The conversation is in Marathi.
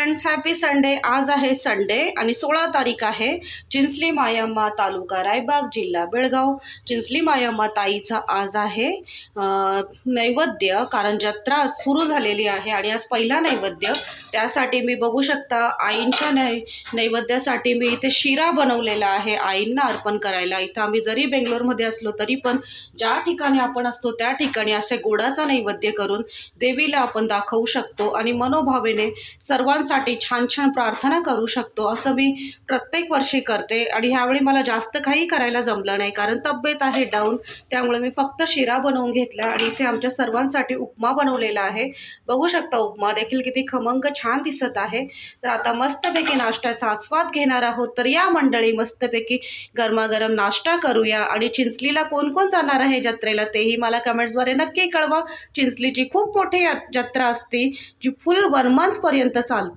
Friends, happy Sunday. आज आहे संडे आणि 16 तारीख आहे। चिंचली मायम्मा तालुका रायबाग जिल्हा बेळगाव। चिंचली मायम्मा ताईचा आज आहे नैवेद्य, कारण जत्रा सुरू झालेली आहे आणि आज पहिला नैवेद्य। त्यासाठी मी बघू शकता आईंच्या नैवेद्यासाठी मी इथे शिरा बनवलेला आहे आईंना अर्पण करायला। इथं आम्ही जरी बेंगलोरमध्ये असलो तरी पण ज्या ठिकाणी आपण असतो त्या ठिकाणी असे गोडाचा नैवेद्य करून देवीला आपण दाखवू शकतो आणि मनोभावेने सर्वांसाठी छान छान प्रार्थना करू शकतो। असं मी प्रत्येक वर्षी करते आणि ह्यावेळी मला जास्त काही करायला जमलं नाही कारण तब्येत आहे डाऊन, त्यामुळे मी फक्त शिरा बनवून घेतला आणि इथे आमच्या सर्वांसाठी उपमा बनवलेला आहे। बघू शकता उपमा देखील किती खमंग छान दिसत आहे। तर आता मस्तपैकी नाश्त्याचा आस्वाद घेणार आहोत। तर या मंडळी मस्तपैकी गरमागरम नाश्ता करूया आणि चिंचलीला कोण कोण जाणार आहे जत्रेला तेही मला कमेंट्सद्वारे नक्की कळवा। चिंचलीची खूप मोठी जत्रा असते जी फुल 1 मंथ पर्यंत चालते।